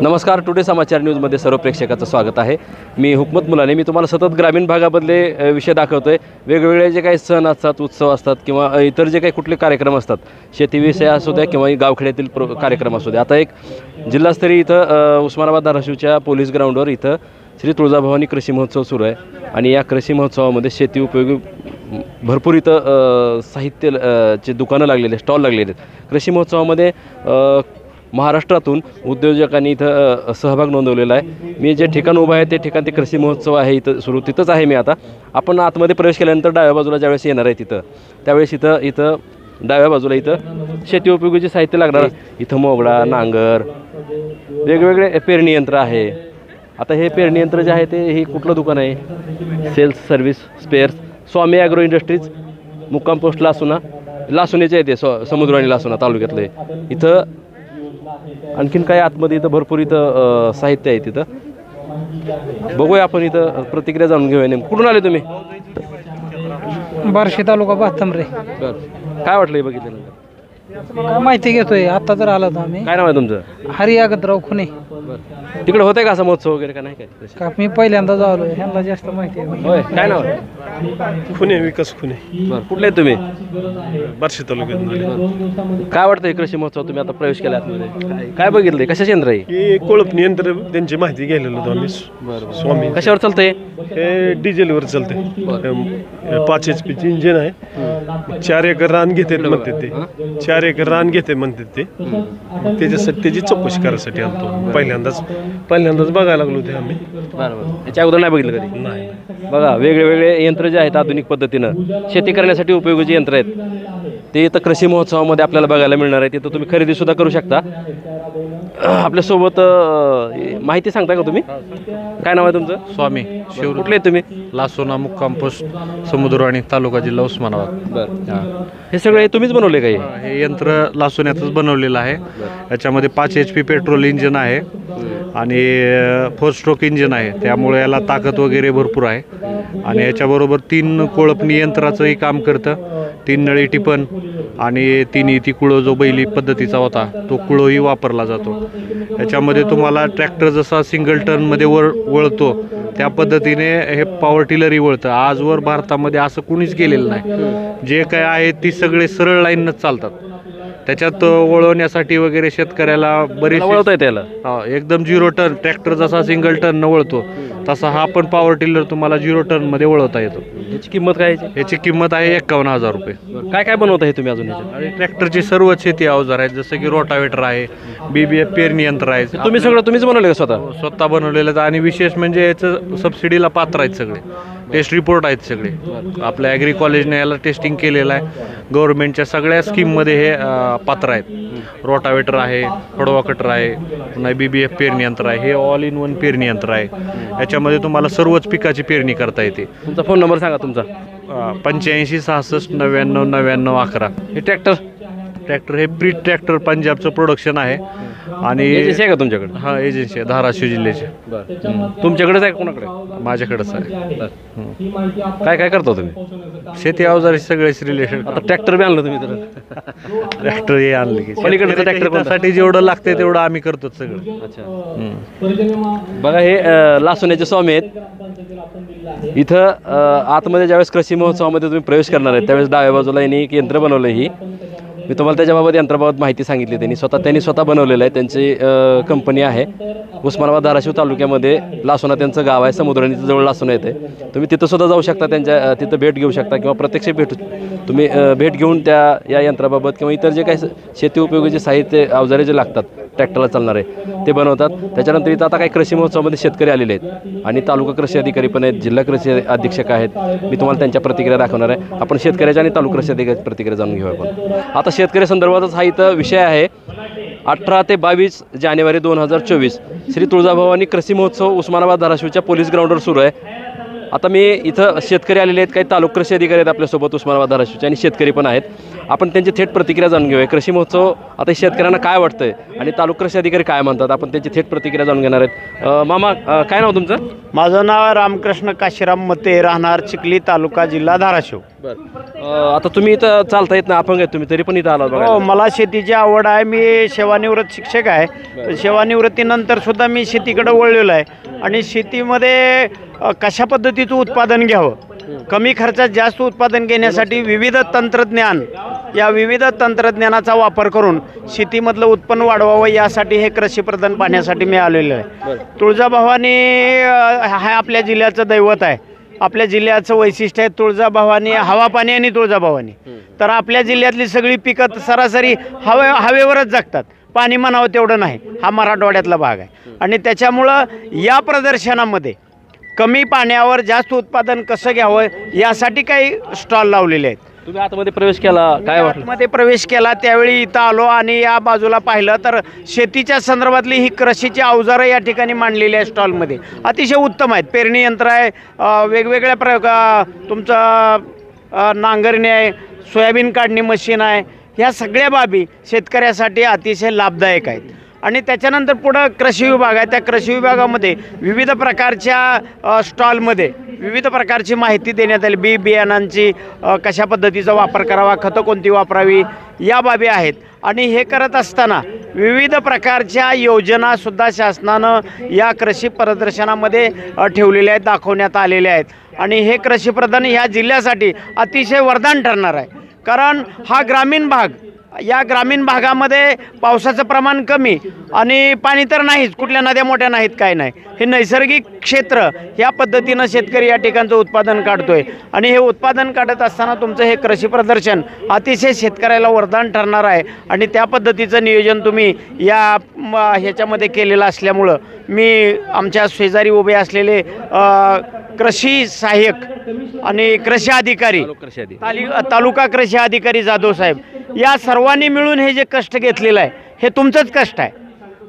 नमस्कार. टुडे समाचार न्यूजमध्ये सर्व प्रेक्षकाचं स्वागत आहे. मी हुकमत मुलाने. मी तुम्हाला सतत ग्रामीण भागामधले विषय दाखवतो आहे. वेगवेगळे जे काही सण असतात, उत्सव असतात किंवा इतर जे काही कुठले कार्यक्रम असतात, शेतीविषयी असू द्या किंवा गावखेड्यातील कार्यक्रम असू द्या. आता एक जिल्हास्तरीय इथं उस्मानाबाद धाराशिवच्या पोलीस ग्राउंडवर इथं श्री तुळजाभवानी कृषी महोत्सव सुरू आहे आणि या कृषी महोत्सवामध्ये शेती उपयोगी भरपूर इथं साहित्य चे दुकानं लागलेले, स्टॉल लागलेले आहेत. कृषी महोत्सवामध्ये महाराष्ट्रातून उद्योजकांनी इथं सहभाग नोंदवलेला आहे. मी जे ठिकाण उभं आहे ते ठिकाण ते कृषी महोत्सव आहे इथं सुरू, तिथंच आहे मी आता. आपण आतमध्ये प्रवेश केल्यानंतर डाव्या बाजूला ज्यावेळेस येणार आहे त्यावेळेस इथं डाव्या बाजूला इथं शेती उपयोगीचे साहित्य लागणार. इथं मोगडा, नांगर, वेगवेगळे पेरणी यंत्र आहे. आता हे पेरणी यंत्र जे आहे हे कुठलं दुकान आहे? सेल्स सर्व्हिस स्पेअर्स, स्वामी ॲग्रो इंडस्ट्रीज, मुक्काम पोस्ट लासुनेचे आहे ते समुद्र आणि लासुना तालुक्यातले. इथं आणखीन काय आतमध्ये इथं भरपूर इथं साहित्य आहे. तिथं बघूया आपण, इथं प्रतिक्रिया जाणून घेऊया. नेमकं कुठून आले तुम्ही? बार्शी तालुका बास्तंबरे. बरं, काय वाटलं हे बघितल्यानंतर? काय माहिती घेतोय, आता तर आलो होतो आम्ही. काय नाव आहे तुमचं? हरी आगतराव खुने. बरं, तिकडे होतंय का असा महोत्सव वगैरे का नाही? काय का मी पहिल्यांदाच आलो, ह्यांना जास्त माहिती आहे. होय, काय नाव आहे? खुने, विकास खुने. बरं, कुठले आहेत तुम्ही? बार्शी तालुक्यात. काय वाटतं कृषी महोत्सव तुम्ही आता प्रवेश केला आतमध्ये? काय बघितलंय? कशाचे यंत्र आहे? हे कोळपणी यंत्र, त्यांची माहिती घ्यायला होतो आम्ही. स्वामी. कशावर चालतंय? हे डिझेलवर चालते. 5 HP इंजिन आहे. 4 एकर रान घेते म्हणते ते. 4 एकर रान घेते म्हणते ते. त्याच्यासाठी त्याची चौकशी करायसाठी आलतो. पहिल्यांदाच बघायला लागलो ते आम्ही. बरोबर, याच्या अगोदर नाही बघितलं कधी? नाही. बघा, वेगळे यंत्र जे आहेत आधुनिक पद्धतीनं शेती करण्यासाठी उपयोगी यंत्र आहेत ते इथं कृषी महोत्सवामध्ये आपल्याला बघायला मिळणार आहे. तिथं तुम्ही खरेदीसुद्धा करू शकता. आपल्यासोबत माहिती सांगता का तुम्ही? काय नाव आहे तुमचं? स्वामी शिव. कुठले आहेत तुम्ही? लासोना, मुक्काम पोस्ट, समुद्रवाणी तालुका, जिल्हा उस्मानाबाद. बरं, हे सगळे तुम्हीच बनवले का? हे यंत्र लासोन्यातच बनवलेलं आहे. याच्यामध्ये 5 HP पेट्रोल इंजिन आहे आणि 4 स्ट्रोक इंजिन आहे. त्यामुळे याला ताकद वगैरे भरपूर आहे. आणि याच्याबरोबर 3 कोळपणी यंत्राचंही काम करतं. 3 नळी टिपण आणि 3 इती कुळं, जो बैली पद्धतीचा होता तो कुळंही वापरला जातो. याच्यामध्ये तुम्हाला ट्रॅक्टर जसा सिंगल टर्नमध्ये वळतो त्या पद्धतीने हे पॉवर टिलरही वळतं. आजवर भारतामध्ये असं कुणीच केलेलं नाही. जे काय आहे ती सगळे सरळ लाईनच चालतात. त्याच्यात वळवण्यासाठी वगैरे शेतकऱ्याला बरेच वळवता येते याला. एकदम 0 टर्न, ट्रॅक्टर जसा सिंगल टर्न वळतो तसा हा पण पॉवर टिलर तुम्हाला 0 टर्नमध्ये वळवता येतो. याची किंमत काय आहे? याची किंमत आहे 51,000 रुपये. काय काय बनवता हे तुम्ही अजून याच्यात? आणि ट्रॅक्टरची सर्व शेती अवजार आहेत, जसं की रोटावेटर आहे, BBF पेरणी यंत्र आहे. तुम्हीच बनवले का स्वतः? स्वतः बनवलेलं आहे. आणि विशेष म्हणजे याचं सबसिडीला पात्र आहेत सगळे. टेस्ट रिपोर्ट आहेत सगळे. आपल्या ॲग्री कॉलेजने याला टेस्टिंग केलेलं आहे. गव्हर्नमेंटच्या सगळ्या स्कीममध्ये हे पात्र आहेत. रोटावेटर आहे, फडवा कटर आहे, पुन्हा BBF पेरणी यंत्र आहे. हे ऑल इन वन पेरणी यंत्र आहे. याच्यामध्ये तुम्हाला सर्वच पिकाची पेरणी करता येते. तुमचा फोन नंबर सांगा तुमचा. 85 66 99 99 11. हे ट्रॅक्टर हे प्री ट्रॅक्टर पंजाबचं प्रोडक्शन आहे. आणि एजन्सी आहे का तुमच्याकडे? हा, एजन्सी आहे धाराशिव जिल्ह्याची. तुमच्याकडेच आहे का कोणाकडे? माझ्याकडेच आहे. काय काय करता तुम्ही? शेती अवजारी सगळेच रिलेटेड. आता ट्रॅक्टर बी आणलं तुम्ही तर? ट्रॅक्टर हे आणले की पलीकडचं ट्रॅक्टर साठी जेवढं लागतंय तेवढं आम्ही करतो सगळं. अच्छा, बघा हे लासोन्याचे स्वामी आहेत. इथं आतमध्ये ज्यावेळेस कृषी महोत्सवामध्ये तुम्ही प्रवेश करणार आहे त्यावेळेस डाव्या बाजूला यांनी एक यंत्र बनवलं. मी तुम्हाला त्याच्याबाबत यंत्राबाबत माहिती सांगितली. त्यांनी स्वतः बनवलेलं आहे. त्यांची कंपनी आहे उस्मानाबाद धाराशिव तालुक्यामध्ये. लासोना त्यांचं गाव आहे. समुद्राणीचं जवळ लासोना येते. तुम्ही तिथं सुद्धा जाऊ शकता, त्यांच्या तिथं भेट घेऊ शकता किंवा प्रत्यक्ष तुम्ही भेट घेऊन या यंत्राबाबत किंवा इतर जे काही शेती उपयोगीचे साहित्य अवजारे जे लागतात ट्रॅक्टरला चालणारे ते बनवतात. त्याच्यानंतर इथं आता काही कृषी महोत्सवामध्ये शेतकरी आलेले आहेत आणि तालुका कृषी अधिकारी पण आहेत, जिल्हा कृषी अधीक्षक आहेत. मी तुम्हाला त्यांच्या प्रतिक्रिया दाखवणार आहे. आपण शेतकऱ्याच्या आणि तालुका कृषी अधिकारी प्रतिक्रिया जाणून घेऊ. आपण आता शेतकरी संदर्भातच हा इथं विषय आहे. 18 ते 22 जानेवारी 2024 श्री तुळजाभवानी कृषी महोत्सव उस्मानाबाद धाराशिवच्या पोलीस ग्राउंडवर सुरू आहे. आता मी इथं शेतकरी आलेले आहेत, काही तालुका कृषी अधिकारी आहेत आपल्यासोबत उस्मानाबाद धाराशिवचे आणि शेतकरी पण आहेत. आपण त्यांची थेट प्रतिक्रिया जाणून घेऊया. कृषी महोत्सव आता शेतकऱ्यांना काय वाटतंय आणि तालुका कृषी अधिकारी काय म्हणतात, आपण त्यांची थेट प्रतिक्रिया जाणून घेणार आहेत. मामा, काय नाव तुमचं? माझं नाव आहे रामकृष्ण काशीराम मते, राहणार चिखली, तालुका जिल्हा धाराशिव. बरं, आता तुम्ही इथं चालता येत ना, अपंग आहेत तुम्ही, तरी पण इथं आलात बघा. हो, मला शेतीची आवड आहे. मी सेवानिवृत्त शिक्षक आहे. सेवानिवृत्तीनंतर सुद्धा मी शेतीकडे वळलेलो आहे आणि शेतीमध्ये कशा पद्धतीचं उत्पादन घ्यावं, कमी खर्चात जास्त उत्पादन घेण्यासाठी विविध तंत्रज्ञान, या विविध तंत्रज्ञानाचा वापर करून शेतीमधलं उत्पन्न वाढवावं, यासाठी हे कृषीप्रधान पाहण्यासाठी मी आलेलो आहे. तुळजाभवानी हा आपल्या जिल्ह्याचं दैवत आहे. आपल्या जिल्ह्याचं वैशिष्ट्य आहे तुळजाभवानी, हवा पाणी आणि तुळजाभवानी. तर आपल्या जिल्ह्यातली सगळी पिकं सरासरी हवेवरच जगतात, पाणी म्हणावं तेवढं नाही. हा मराठवाड्यातला भाग आहे आणि त्याच्यामुळं या प्रदर्शनामध्ये कमी पाण्यावर जास्त उत्पादन कसं घ्यावं यासाठी काही स्टॉल लावलेले आहेत. तुम्ही आतमध्ये प्रवेश केला, काय वाटलं? आतमध्ये प्रवेश केला त्यावेळी इथं आलो आणि या बाजूला पाहिलं तर शेतीच्या संदर्भातली ही कृषीची अवजारं या ठिकाणी मांडलेली आहे स्टॉलमध्ये. अतिशय उत्तम आहेत. पेरणी यंत्र आहे, वेगवेगळ्या तुमचं नांगरणी आहे, सोयाबीन काढणी मशीन आहे. ह्या सगळ्या बाबी शेतकऱ्यासाठी अतिशय लाभदायक आहेत. आणि त्याच्यानंतर पुढं कृषी विभाग आहे. त्या कृषी विभागामध्ये विविध प्रकारच्या स्टॉलमध्ये विविध प्रकारची माहिती देण्यात आली. बियाणांची कशा पद्धतीचा वापर करावा, खतं कोणती वापरावी, या बाबी आहेत. आणि हे करत असताना विविध प्रकारच्या योजनासुद्धा शासनानं या कृषी प्रदर्शनामध्ये ठेवलेल्या आहेत, दाखवण्यात आलेल्या आहेत. आणि हे कृषीप्रधान ह्या जिल्ह्यासाठी अतिशय वरदान ठरणार आहे. कारण हा ग्रामीण भाग, या ग्रामीण भागामध्ये पावसाचं प्रमाण कमी आणि पाणी तर नाहीच, कुठल्या नद्या मोठ्या नाहीत, काय नाही. हे नैसर्गिक क्षेत्र, या पद्धतीनं शेतकरी या ठिकाणचं उत्पादन काढतोय. आणि हे उत्पादन काढत असताना तुमचं हे कृषी प्रदर्शन अतिशय शेतकऱ्याला वरदान ठरणार आहे. आणि त्या पद्धतीचं नियोजन तुम्ही या ह्याच्यामध्ये केलेलं असल्यामुळं मी आमच्या शेजारी उभे असलेले कृषी सहाय्यक आणि कृषी अधिकारी, तालुका कृषी अधिकारी जाधव साहेब, या सर्वांनी मिळून हे जे कष्ट घेतलेलं आहे हे तुमचंच कष्ट आहे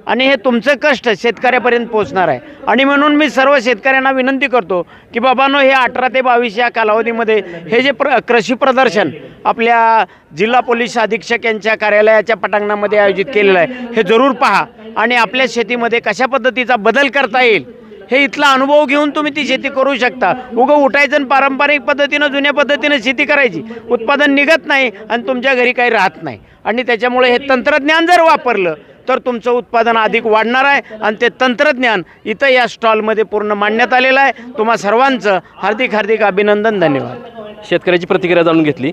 आणि हे तुमचं कष्ट शेतकऱ्यापर्यंत पोहोचणार आहे. आणि म्हणून मी सर्व शेतकऱ्यांना विनंती करतो की बाबांनो, हे 18 ते 22 या कालावधीमध्ये हे जे कृषी प्रदर्शन आपल्या जिल्हा पोलीस अधीक्षक यांच्या कार्यालयाच्या पटांगणामध्ये आयोजित केलेलं आहे, हे जरूर पहा आणि आपल्या शेतीमध्ये कशा पद्धतीचा बदल करता येईल हे इथला अनुभव घेऊन तुम्ही ती शेती करू शकता. उगं उठायचं आणि पारंपरिक पद्धतीनं, जुन्या पद्धतीनं शेती करायची, उत्पादन निघत नाही आणि तुमच्या घरी काही राहत नाही. आणि त्याच्यामुळे हे तंत्रज्ञान जर वापरलं तर तुमचं उत्पादन अधिक वाढणार आहे. आणि ते तंत्रज्ञान इथं या स्टॉलमध्ये पूर्ण मांडण्यात आलेलं आहे. तुम्हा सर्वांचं हार्दिक हार्दिक अभिनंदन, धन्यवाद. शेतकऱ्याची प्रतिक्रिया जाणून घेतली.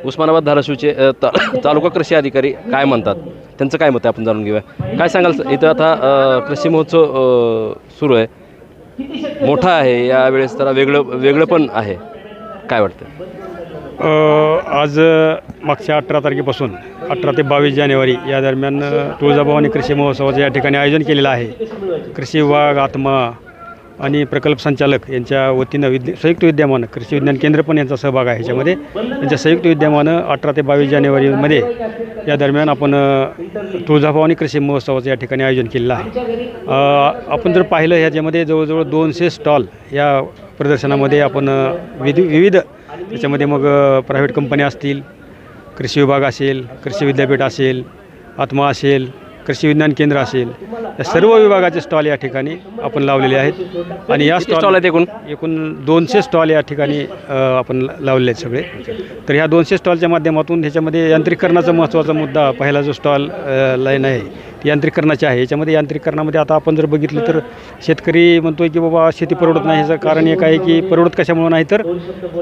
उस्मानाबाद धाराशिवचे तालुका कृषी अधिकारी काय म्हणतात, त्यांचं काय मत आहे आपण जाणून घेऊया. काय सांगाल? इथं आता कृषी महोत्सव सुरू आहे, मोठा आहे, यावेळेस जरा वेगळं पण आहे, काय वाटतं? आज मागच्या 18 तारखेपासून 18 ते 22 जानेवारी या दरम्यान तुळजाभवानी कृषी महोत्सवाचं या ठिकाणी आयोजन केलेलं आहे. कृषी विभाग, आत्मा आणि प्रकल्प संचालक यांच्या वतीनं संयुक्त विद्यमानं कृषी विज्ञान केंद्र पण यांचा सहभाग आहे ह्याच्यामध्ये. यांच्या संयुक्त विद्यमानं 18 ते 22 जानेवारीमध्ये या दरम्यान आपण तुळजाभवानी कृषी महोत्सवाचं या ठिकाणी आयोजन केलेलं आहे. आपण जर पाहिलं ह्याच्यामध्ये जवळजवळ 200 स्टॉल या प्रदर्शनामध्ये आपण विविध त्याच्यामध्ये मग प्रायव्हेट कंपन्या असतील, कृषी विभाग असेल, कृषी विद्यापीठ असेल, आत्मा असेल, कृषी विज्ञान केंद्र असेल, या सर्व विभागाचे स्टॉल या ठिकाणी आपण लावलेले आहेत. आणि या स्टॉल आहेत एकूण 200 स्टॉल या ठिकाणी आपण लावलेले आहेत सगळे. तर ह्या 200 स्टॉलच्या माध्यमातून ह्याच्यामध्ये यांत्रिकीकरणाचा महत्त्वाचा मुद्दा, पहिला जो स्टॉल लाईन आहे ती यांत्रिकीकरणाची आहे. याच्यामध्ये यांत्रिकीकरणामध्ये आता आपण जर बघितलं तर शेतकरी म्हणतोय की बाबा शेती परवडत नाही. ह्याचं कारण एक आहे की परवडत कशामुळे नाही तर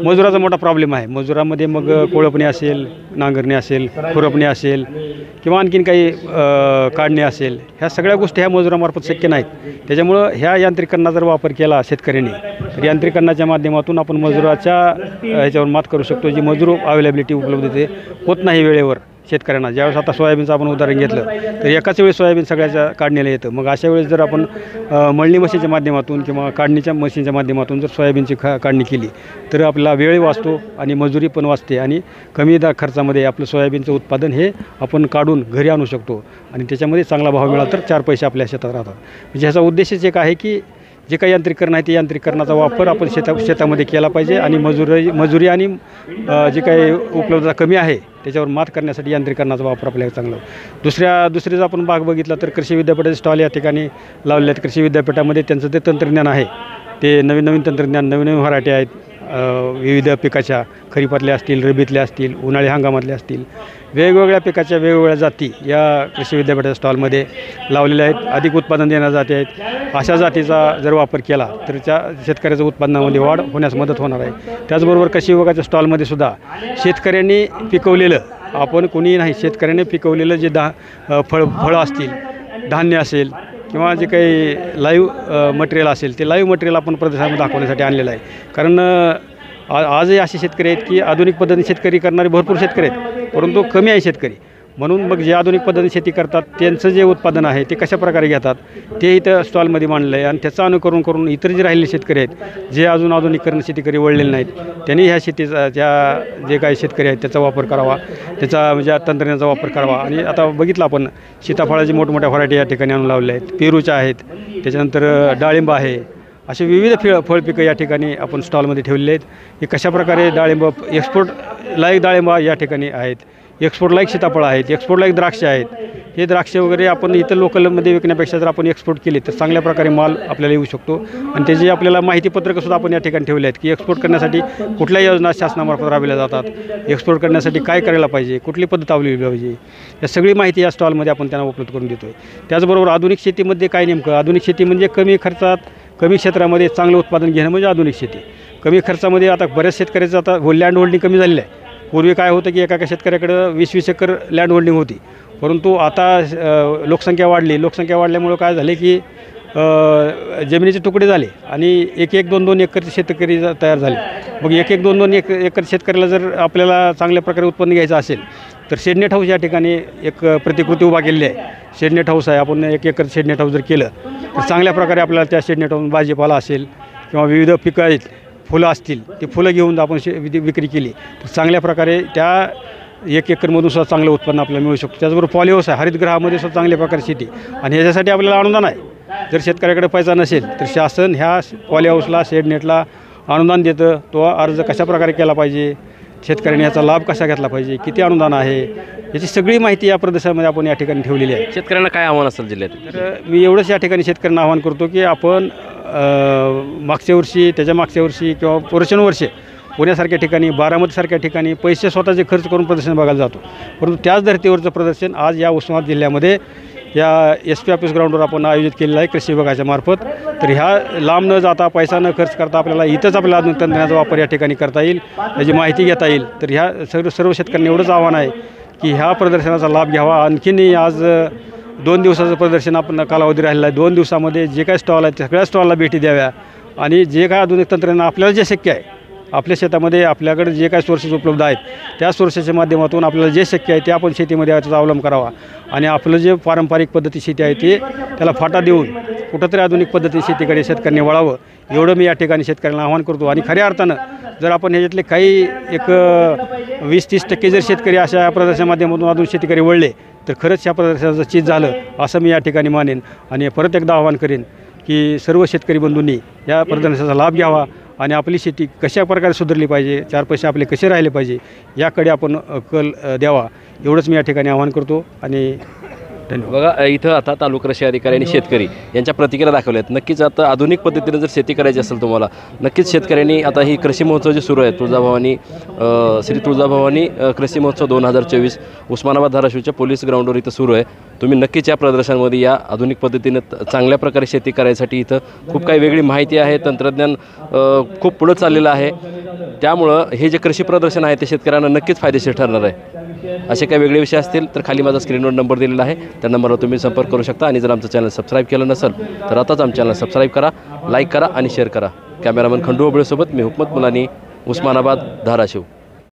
मजुराचा मोठा प्रॉब्लेम आहे. मजुरामध्ये मग कोळपणी असेल, नांगरणी असेल, खुरपणी असेल किंवा आणखीन काही काढणे असेल, ह्या सगळ्या गोष्टी ह्या मजुरामार्फत शक्य नाहीत. त्याच्यामुळं ह्या यांत्रिकीकरणाचा जर वापर केला शेतकऱ्यांनी तर यांत्रिकीकरणाच्या माध्यमातून आपण मजुराच्या ह्याच्यावर मात करू शकतो. जी मजूर अवेलेबिलिटी उपलब्ध होत नाही वेळेवर शेतकऱ्यांना. ज्यावेळेस आता सोयाबीनचं आपण उदाहरण घेतलं तर एकाच वेळेस सोयाबीन सगळ्याच्या काढणीला येतं. मग अशा वेळेस जर आपण मळणी मशीनच्या माध्यमातून किंवा काढणीच्या मशीनच्या माध्यमातून जर सोयाबीनची काढणी केली तर आपला वेळ वाचतो आणि मजुरी पण वाचते आणि कमी खर्चामध्ये आपलं सोयाबीनचं उत्पादन हे आपण काढून घरी आणू शकतो आणि त्याच्यामध्ये चांगला भाव मिळाला तर 4 पैसे आपल्या शेतात राहतात. म्हणजे ह्याचा उद्देशच एक आहे की जे काही यांत्रिकरण आहे ते यांत्रिकरणाचा वापर आपण शेतामध्ये केला पाहिजे आणि मजुरी आणि जी काही उपलब्धता कमी आहे त्याच्यावर मात करण्यासाठी यांत्रिकरणाचा वापर आपल्याला चांगला. दुसरे जर आपण भाग बघितला तर कृषी विद्यापीठाचे स्टॉल या ठिकाणी लावले आहेत. कृषी विद्यापीठामध्ये त्यांचं ते तंत्रज्ञान आहे, ते नवीन तंत्रज्ञान, नवीन व्हरायटी आहेत विविध पिकाच्या, खरीपातल्या असतील, रब्बीतल्या असतील, उन्हाळी हंगामातल्या असतील, वेगवेगळ्या पिकाच्या वेगवेगळ्या जाती या कृषी विद्यापीठाच्या स्टॉलमध्ये लावलेल्या आहेत. अधिक उत्पादन देणाऱ्या जाती आहेत. अशा जातीचा जर वापर केला तर त्या शेतकऱ्याच्या उत्पन्नामध्ये वाढ होण्यास मदत होणार आहे. त्याचबरोबर कृषी विभागाच्या स्टॉलमध्ये सुद्धा शेतकऱ्यांनी पिकवलेलं, आपण कोणीही नाही, शेतकऱ्याने पिकवलेलं जे फळं असतील, धान्य असेल किंवा जे काही लाईव्ह मटेरियल असेल ते लाईव्ह मटेरियल आपण प्रदर्शनामध्ये दाखवण्यासाठी आणलेलं आहे. कारण आजही असे शेतकरी आहेत की आधुनिक पद्धतीने शेतकरी करणारे भरपूर शेतकरी आहेत, परंतु कमी आहे शेतकरी. म्हणून मग जे आधुनिक पद्धतीने शेती करतात त्यांचं जे उत्पादन आहे ते कशा प्रकारे घेतात ते इथं स्टॉलमध्ये मांडलं आहे. आणि त्याचं अनुकरण करून इतर जे राहिलेले शेतकरी आहेत जे अजून आधुनिकरण शेतीकडे वळलेले नाहीत त्यांनी ह्या शेतीचा जे काही शेतकरी आहेत त्याचा वापर करावा, त्याचा म्हणजे तंत्रज्ञानाचा वापर करावा. आणि आता बघितलं आपण सीताफळाची मोठमोठ्या व्हरायटी या ठिकाणी आणून लावल्या आहेत, पेरूच्या आहेत, त्याच्यानंतर डाळिंब आहे, असे विविध फळपिकं या ठिकाणी आपण स्टॉलमध्ये ठेवलेले आहेत. हे कशाप्रकारे डाळिंब एक्सपोर्ट लायक डाळिंब या ठिकाणी आहेत, एक्सपोर्ट लायक सीताफळ आहेत, एक्सपोर्ट लायक द्राक्षे आहेत. हे द्राक्ष वगैरे आपण इतर लोकलमध्ये विकण्यापेक्षा जर आपण एक्सपोर्ट केले तर चांगल्या प्रकारे माल आपल्याला येऊ शकतो. आणि त्याची आपल्याला माहितीपत्रकंसुद्धा आपण या ठिकाणी ठेवले आहेत की एक्सपोर्ट करण्यासाठी कुठल्या योजना शासनामार्फत राबविल्या जातात, एक्सपोर्ट करण्यासाठी काय करायला पाहिजे, कुठली पद्धत अवलंबली पाहिजे, या सगळी माहिती या स्टॉलमध्ये आपण त्यांना उपलब्ध करून देतो आहे. त्याचबरोबर आधुनिक शेतीमध्ये काय नेमकं, आधुनिक शेती म्हणजे कमी खर्चात कमी क्षेत्रामध्ये चांगलं उत्पादन घेणं म्हणजे आधुनिक शेती. कमी खर्चामध्ये आता बऱ्याच शेतकऱ्याचं आता लँड होल्डिंग कमी झालेलं आहे. पूर्वी काय होतं की एका शेतकऱ्याकडं 20-20 एकर लँड होल्डिंग होती, परंतु आता लोकसंख्या वाढल्यामुळं काय झाले की जमिनीचे तुकडे झाले आणि 1-2 एकर शेतकरी तयार झाले. मग 1-2 एकर शेतकऱ्याला जर आपल्याला चांगल्या प्रकारे उत्पन्न घ्यायचं असेल तर शेडनेट हाऊस या ठिकाणी एक प्रतिकृती उभा केलेली आहे. शेडनेट हाऊस आहे, आपण 1 एकर शेडनेट हाऊस जर केलं तर चांगल्या प्रकारे आपल्याला त्या शेडनेट हाऊस भाजीपाला असेल किंवा विविध पिकं आहेत, फुलं असतील, ते फुलं घेऊन आपण विक्री केली तर चांगल्या प्रकारे त्या 1 एकरमधून सुद्धा चांगलं उत्पन्न आपल्याला मिळू शकतो. त्याचबरोबर पॉलीहाऊस आहे, हरितगृहामध्ये सुद्धा चांगल्या प्रकारे शेती. आणि ह्याच्यासाठी आपल्याला अनुदान आहे. जर शेतकऱ्याकडे पैसा नसेल तर शासन ह्या पॉलीहाऊसला, शेडनेटला अनुदान देतं. तो अर्ज कशा प्रकारे केला पाहिजे, शेतकऱ्यांनी याचा लाभ कसा घेतला पाहिजे, किती अनुदान आहे, याची सगळी माहिती या प्रदेशामध्ये आपण या ठिकाणी ठेवलेली आहे. शेतकऱ्यांना काय आव्हान असेल जिल्ह्यात? तर मी एवढंच या ठिकाणी शेतकऱ्यांना आवाहन करतो की आपण मागच्या वर्षी, त्याच्या मागच्या वर्षी किंवा वर्षानुवर्षे पुण्यासारख्या ठिकाणी, बारामतीसारख्या ठिकाणी पैसे स्वतःचे खर्च करून प्रदर्शन बघायला जातो, परंतु त्याच धर्तीवरचं प्रदर्शन आज या उस्मानाबाद जिल्ह्यामध्ये या SP ऑफिस ग्राउंडवर आपण आयोजित केलेलं आहे कृषी विभागाच्या मार्फत. तर ह्या लांब न जाता, पैसा न खर्च करता आपल्याला इथंच आपल्याला आधुनिक तंत्रज्ञानाचा वापर या ठिकाणी करता येईल, त्याची माहिती घेता येईल. तर ह्या सर्व शेतकऱ्यांना एवढंच आव्हान आहे की ह्या प्रदर्शनाचा लाभ घ्यावा. आणखीनही आज 2 दिवसाचं प्रदर्शन आपण कालावधी राहिलेला आहे. 2 दिवसामध्ये जे काय स्टॉल आहेत त्या सगळ्या स्टॉलला भेटी द्याव्या आणि जे काय आधुनिक तंत्रज्ञान आपल्याला जे शक्य आहे, आपल्या शेतामध्ये आपल्याकडे जे काही सोर्सेस उपलब्ध आहेत त्या सोर्सेसच्या माध्यमातून आपल्याला जे शक्य आहे ते आपण शेतीमध्ये याचा अवलंब करावा. आणि आपलं जे पारंपरिक पद्धती शेती आहे ते त्याला फाटा देऊन कुठंतरी आधुनिक पद्धती शेतीकडे शेतकऱ्यांनी वळावं, एवढं मी या ठिकाणी शेतकऱ्यांना आवाहन करतो. आणि खऱ्या अर्थानं जर आपण ह्याच्यातले काही एक 20-30% जर शेतकरी अशा प्रदर्शनाच्या माध्यमातून अजून शेतीकडे वळले तर खरंच या प्रदर्शनाचं चीज झालं असं मी या ठिकाणी मानेन. आणि परत एकदा आवाहन करेन की सर्व शेतकरी बंधूंनी या प्रदर्शनाचा लाभ घ्यावा आणि आपली शेती कशा प्रकारे सुधारली पाहिजे, 4 पैसे आपले कसे राहिले पाहिजे याकडे आपण कल द्यावा, एवढंच मी या ठिकाणी आवाहन करतो. आणि धन्यवाद. बघा, इथं आता तालुका कृषी अधिकारी आणि शेतकरी यांच्या प्रतिक्रिया दाखवल्या आहेत. नक्कीच आता आधुनिक पद्धतीने जर शेती करायची असेल तुम्हाला, नक्कीच शेतकऱ्यांनी आता ही कृषी महोत्सव जे सुरू आहे, तुळजाभवानी श्री तुळजाभवानी कृषी महोत्सव 2024 उस्मानाबाद धाराशिवच्या पोलीस ग्राउंडवर इथं सुरू आहे. तुम्ही नक्कीच या प्रदर्शनामध्ये या आधुनिक पद्धतीने चांगल्या प्रकारे शेती करायसाठी इथं खूप काही वेगळी माहिती आहे, तंत्रज्ञान खूप पुढं चाललेलं आहे. त्यामुळं हे जे कृषी प्रदर्शन आहे ते शेतकऱ्यांना नक्कीच फायदेशीर ठरणार आहे. असे काही वेगळे विषय असतील तर खाली माझा स्क्रीनवर नंबर दिलेला आहे, त्या नंबरवर तुम्ही संपर्क करू शकता. आणि जर आमचं चॅनल सबस्क्राईब केलं नसेल तर आताच आमचं चॅनल सबस्क्राईब करा, लाईक करा आणि शेअर करा. कॅमेरामन खंडू ओबळेसोबत मी हुकमत मुलानी, उस्मानाबाद, धाराशिव.